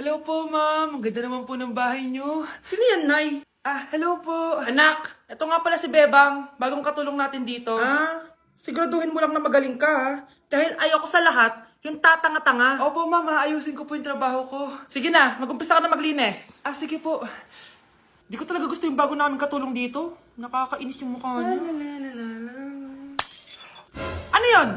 Hello po, ma'am. Ang ganda naman po ng bahay niyo. Sino yan, Nay? Hello po. Anak, ito nga pala si Bebang, bagong katulong natin dito. Siguraduhin mo lang na magaling ka, ha? Dahil ayoko sa lahat, yung tatanga-tanga. Opo, ma'am. Aayusin ko po yung trabaho ko. Sige na, mag-umpisa ka na maglinis. Sige po. Di ko talaga gusto yung bago namin katulong dito. Nakakainis yung mukha niya. Ano yun?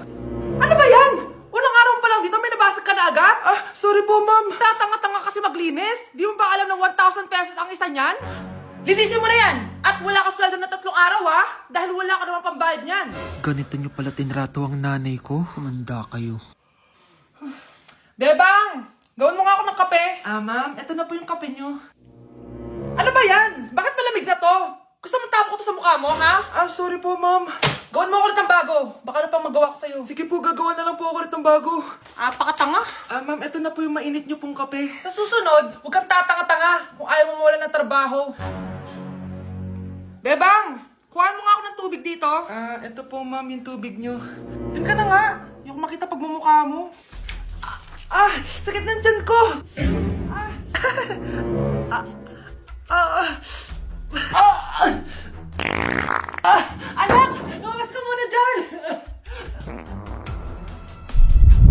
Ano ba yan? Unang araw pa lang dito, may nabasag ka na agad? Sorry po, ma'am. Tatanga-tanga kasi maglinis? Di mo ba alam ng 1,000 pesos ang isa niyan? Linisin mo na yan! At wala ka sweldo na 3 araw, ha? Dahil wala ka naman pambayad niyan. Ganito nyo pala tinrato ang nanay ko. Humanda kayo. Bebang! Gawin mo nga ako ng kape. Ma'am. Ito na po yung kape niyo. Ano ba yan? Bakit malamig na to? Gusto mo tapo ko to sa mukha mo, ha? Sorry po, ma'am. Gawin mo ako ulit ng bago. Baka na pang magawa ko sa'yo. Sige po, gagawa na lang po ako ulit ng bago. Pakatanga. Ma'am, ito na po yung mainit niyo pong kape. Sa susunod, huwag kang tatanga-tanga kung ayaw mo mawala ng trabaho. Bebang! Kuhaan mo nga ako ng tubig dito. Ito po, ma'am, yung tubig niyo. Doon ka na nga. Yung makita pagmumukha mo. Sakit ng tiyan ko! Anak! Lumabas ka muna dyan!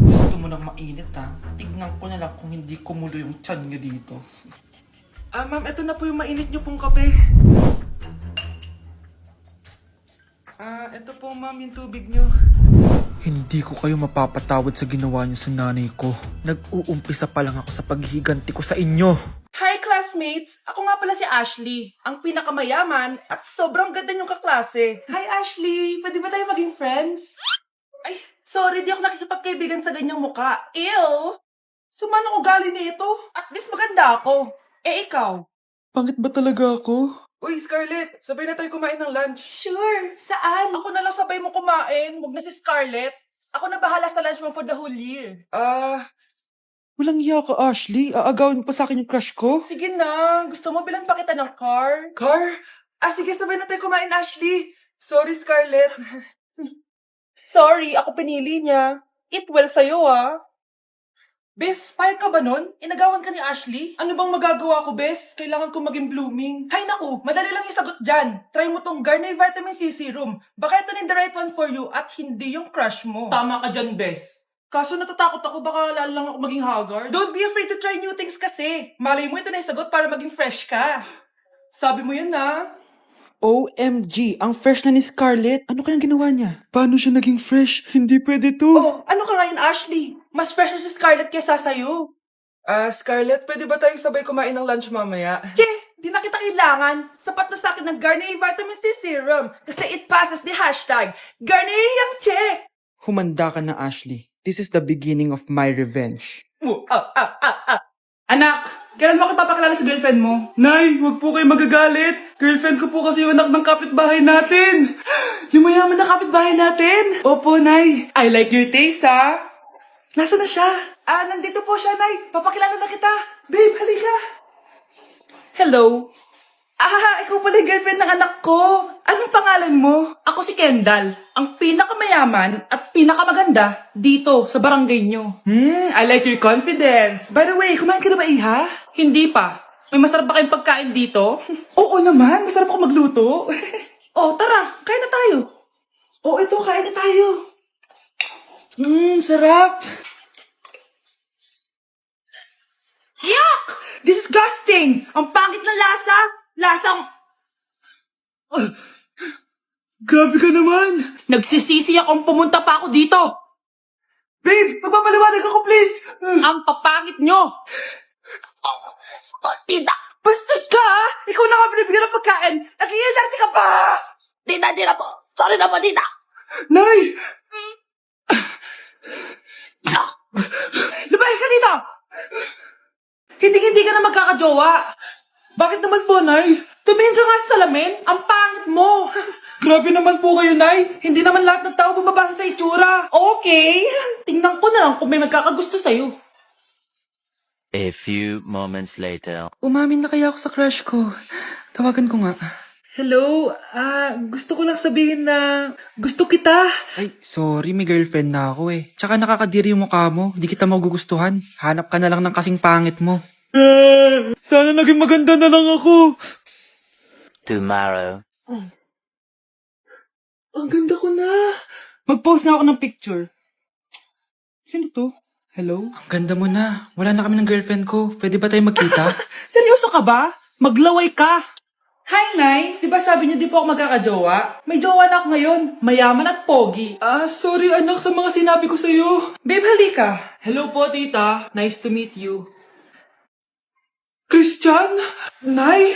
Gusto mo nang mainit, ha? Tignan ko na lang kung hindi kumulo yung tiyan niyo dito. Ma'am, ito na po yung mainit niyo pong kape. Ito po, ma'am, yung tubig niyo. Hindi ko kayo mapapatawad sa ginawa nyo sa nanay ko. Nag-uumpisa pa lang ako sa paghihiganti ko sa inyo. Hi classmates! Ako nga pala si Ashley, ang pinakamayaman at sobrang ganda niyong kaklase. Hi, Ashley! Pwede ba tayo maging friends? Ay, sorry, di ako nakikipagkaibigan sa ganyang muka. Ew! Sumanong ugali na ito. At least maganda ako. Ikaw? Pangit ba talaga ako? Uy, Scarlett! Sabay na tayo kumain ng lunch. Sure, saan? Ako na lang sabay mo kumain, huwag na si Scarlett. Ako na bahala sa lunch mo for the whole year. Walang iya ka, Ashley. Aagawin mo pa sa akin yung crush ko. Sige na, gusto mo bilan pa kita ng car? Car? Sige, sabay na tayo kumain, Ashley. Sorry, Scarlett. Sorry, ako pinili niya. Eat well sa'yo, ah. Bes, payag ka ba nun? Inagawan ka ni Ashley? Ano bang magagawa ko, Bes? Kailangan ko maging blooming. Hay naku, madali lang yung sagot dyan. Try mo tong Garnier Vitamin C Serum. Baka ito na the right one for you at hindi yung crush mo. Tama ka dyan, Bes. Kaso natatakot ako, baka lalo lang ako maging haggard. Don't be afraid to try new things kasi. Malay mo ito na yung sagot para maging fresh ka. Sabi mo yun, na. OMG, ang fresh na ni Scarlett. Ano kayang ginawa niya? Paano siya naging fresh? Hindi pwede to. Oh, ano ka ngayon, Ashley? Mas fresh na si Scarlett kesa sa'yo. Scarlett, pwede ba tayong sabay kumain ng lunch mamaya? Che, di na kita kailangan. Sapat na sa akin ng Garnier Vitamin C Serum kasi it passes the hashtag Garnier yang che. Humanda ka na, Ashley. This is the beginning of my revenge. Anak, kailan mo ako papakilala sa girlfriend mo? Nay, wag po kayo magagalit. Girlfriend ko po kasi yung anak ng kapitbahay natin. Yung mayaman na kapitbahay natin. Opo, Nay. I like your taste, ha? Nasaan na siya? Nandito po siya, Nay. Papakilala na kita. Babe, halika. Hello. Ikaw pala yung girlfriend ng anak ko. Anong pangalan mo? Ako si Kendall, ang pinakamayaman at pinakamaganda dito sa barangay nyo. I like your confidence. By the way, kumain ka na ba, Iha? Hindi pa. May masarap ba kayong pagkain dito? Oo naman, masarap ako magluto. Oh, tara, kain na tayo. Ito, kain na tayo. Sarap. Yuck! Disgusting! Ang pangit na lasa! Lasang... Grabe ka naman. Nagsisisi akong pumunta pa ako dito! Babe, magpapaliwanag ako, please. Ang papangit nyo! Tita! Bastos ka, ha? Ikaw na nga binibigyan ng pagkain! Nag-iinarte ka pa! Tita po! Sorry na po, tita! Nay! Lumayas ka dito! Hindi ka na magkakajowa! Bakit naman po, Nay? Tumingin ka nga sa salamin! Ang pangit mo! Grabe naman po kayo, Nay. Hindi naman lahat ng tao bumabasa sa itsura. Okay, tingnan ko na lang kung may magkakagusto sa'yo. A few moments later. Umamin na kaya ako sa crush ko. Tawagan ko nga. Hello? Gusto ko lang sabihin na gusto kita. Ay, sorry, may girlfriend na ako eh. Tsaka nakakadiri yung mukha mo. Di kita magugustuhan. Hanap ka na lang ng kasing pangit mo. Sana naging maganda na lang ako. Tomorrow. Ang ganda ko na. Mag-post na ako ng picture. Sino to? Hello? Ang ganda mo na. Wala na kami ng girlfriend ko. Pwede ba tayo magkita? Seryoso ka ba? Maglaway ka! Hi, Nay! Di ba sabi niyo di po ako magkakajowa? May jowa na ako ngayon. Mayaman at pogi. Sorry anak sa mga sinabi ko sa'yo. Babe, halika. Hello po, tita. Nice to meet you. Christian? Nay?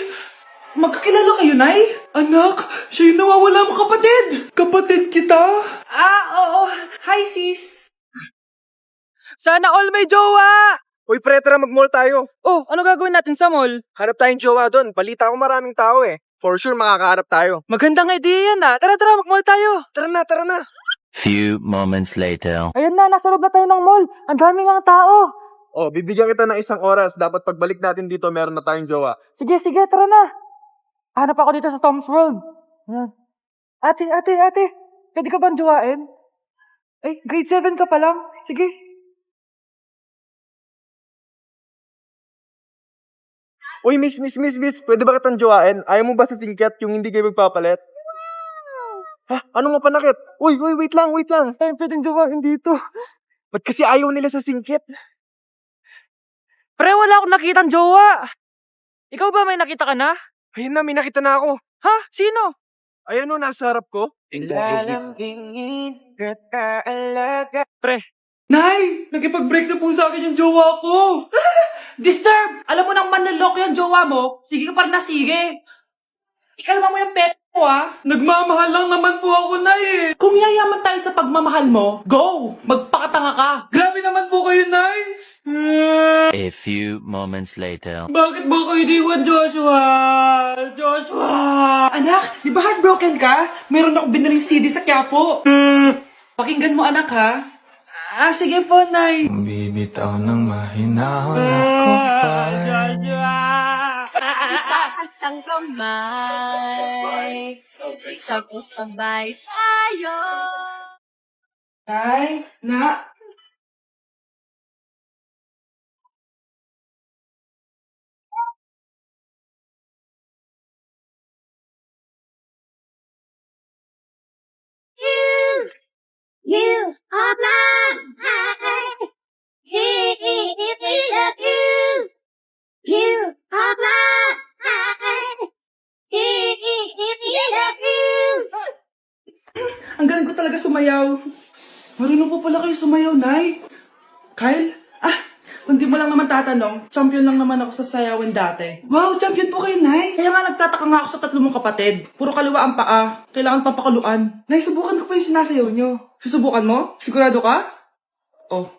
Magkakilala kayo, Nay? Anak, siya yung nawawala mo kapatid. Kapatid kita. Oo. Hi, sis. Sana all may jowa! Uy, pre, tara mag-mall tayo. Oh, ano gagawin natin sa mall? Hanap tayong jowa doon. Balita ko maraming tao eh. For sure, makakaharap tayo. Magandang idea yan ah. Tara, mag-mall tayo. Tara na. Few moments later. Ayan na, nasa loob na tayo ng mall. Ang daming ang tao. Oh, bibigyan kita ng isang oras. Dapat pagbalik natin dito, meron na tayong jowa. Sige, tara na. Hanap ako dito sa Tom's World. Yan. Ate. Pwede ka bang jowain? Ay, grade 7 ka pa lang. Sige. Uy, miss, pwede ba kitang jowain? Ayaw mo ba sa singkat yung hindi kayo magpapalit? Ha? Ano nga panakit? Uy, wait lang. Ayaw pwedeng jowain dito. Ba't kasi ayaw nila sa singkit? Pre, wala akong nakitang jowa. Ikaw ba may nakita ka na? Ayun na, may nakita na ako. Ha? Sino? Ayan o, nasa harap ko. Pre, Nay, nakipag-break na po sa akin yung jowa ko. Disturb! Alam mo nang manloloko yung jowa mo? Sige ka pa rin na sige. Ikalma mo yung pet mo, Nagmamahal lang naman po ako, Nay eh. Kung yayaman tayo sa pagmamahal mo, go! Magpakatanga ka. Grabe naman po kayo, Nay. A few moments later. Bakit ba kayo iniwan, Joshua? Anak, di ba heartbroken ka? Meron ako binaling CD sa Quiapo. Pakinggan mo, anak, ha? Sige po, Nay. Bibitaw ng mahinahon ako pa. Itaas ang kamay, sabay tayo. Nay, na. You are blind. You are blind. Ang galing ko talaga sumayaw. Marunong po pala kayo sumayaw, Nay. Kyle? Kung di mo lang naman tatanong, champion lang naman ako sa sayawan dati. Wow, champion po kayo, Nay. Kaya nga nagtataka nga ako sa tatlo mong kapatid. Puro kaliwa ang paa. Kailangan papakaluan. Nay, subukan ko pa yung sinasayaw nyo. Susubukan mo? Sigurado ka? Oh.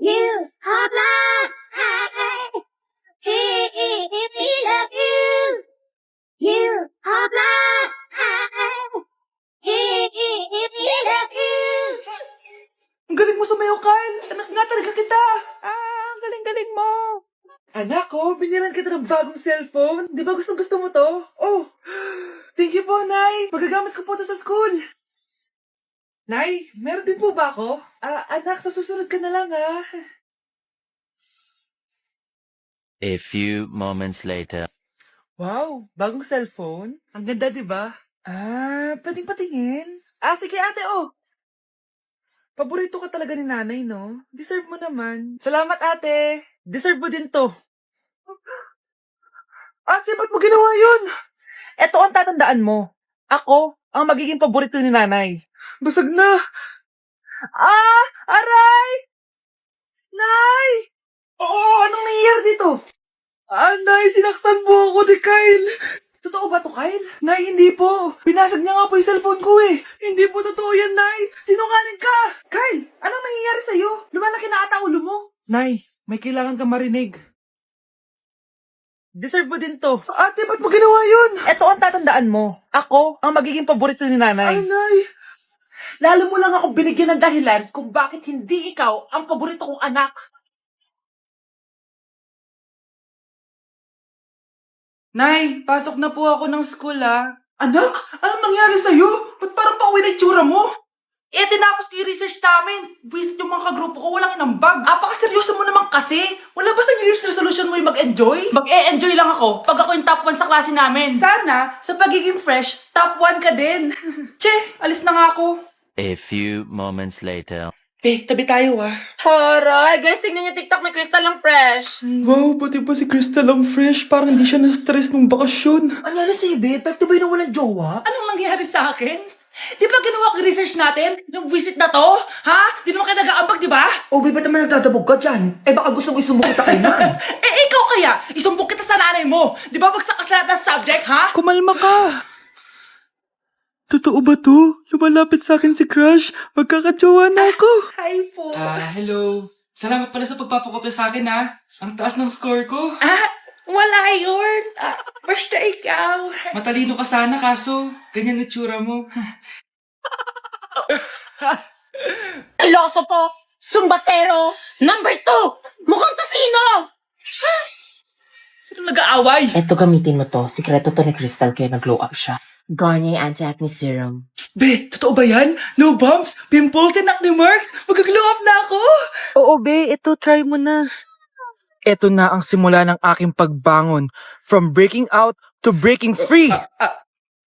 You are blind. You are blind. Ang galing mo sumayaw, Kyle. Anak nga talaga kita. ang galing mo. Anak ko, binilan kita ng bagong cellphone. Di ba gusto mo to? Oh, thank you po, Nay. Magagamit ko po to sa school. Nay, meron din po ba ako? Anak, sa susunod ka na lang, ha? A few moments later. Wow, bagong cellphone? Ang ganda, di ba? Pwedeng patingin? Sige ate, oh. Paborito ka talaga ni nanay, no? Deserve mo naman. Salamat, ate. Deserve mo din to. Ate, ba't mo ginawa yun? Eto ang tatandaan mo. Ako ang magiging paborito ni nanay. Basag na. Aray! Nay! Oo, anong nangyayari dito? Nay, sinaktan po ako ni Kyle. Totoo ba to, Kyle? Nay, hindi po. Pinasag niya nga po yung cellphone ko eh. Hindi po totoo yan, Nay. Sinungaling ka. Kyle, anong nangyayari sa'yo? Lumalaki na ata ulo mo. Nay, may kailangan kang marinig. Deserve mo din to. Ate, ba't mo ginawa yun? Eto ang tatandaan mo. Ako ang magiging paborito ni nanay. Ay, Nay. Lalo mo lang ako binigyan ng dahilan kung bakit hindi ikaw ang paborito kong anak. Nay, pasok na po ako ng school Anak, anong nangyari sa'yo? Ba't parang pauwi na itsura mo? Eh, tinapos ko yung research namin. Visit yung mga kagrupo ko, walang inambag. Apakaseryoso mo naman kasi. Wala ba sa New Year's resolution mo yung mag-enjoy? Mag-e-enjoy lang ako pag ako yung top 1 sa klase namin. Sana, sa pagiging fresh, top 1 ka din. Che, alis na nga ako. A few moments later. Tabi tayo Horay, guys, tingnan niyo TikTok ni Crystal ang fresh. Wow, pati pa si Crystal ang fresh. Parang hindi siya na-stress nung bakasyon. Anyari si Ibe? Pwede ba yung walang jowa? Anong nangyari sa akin? Di ba ginawa ko yung research natin? Yung visit na to? Ha? Di naman kayo nag-aambag, di ba? Obi, ba't naman nagdadabog ka dyan? Eh baka gusto ko isumbong kita kay Nan. Ikaw kaya? Isumbong kita sa nanay mo. Di ba bagsak ka sa lahat ng subject, ha? Kumalma ka! Totoo ba to? Lumalapit sa akin si Crush. Magkakajowa na ako. Hi po. Hello. Salamat pala sa pagpapakopya sa akin Ang taas ng score ko. Wala yun. Basta ikaw. Matalino ka sana kaso ganyan na tsura mo. Iloso po, sumbatero, number 2, mukhang kasino. Sino nag-aaway? Eto, gamitin mo to. Sikreto to ni Crystal kaya nag-glow up siya. Garnier Anti-Acne Serum. Psst, be, totoo ba yan? No bumps, pimples, and acne marks? Mag-glow up na ako! Oo, be. Ito, try mo na. Ito na ang simula ng aking pagbangon. From breaking out to breaking free.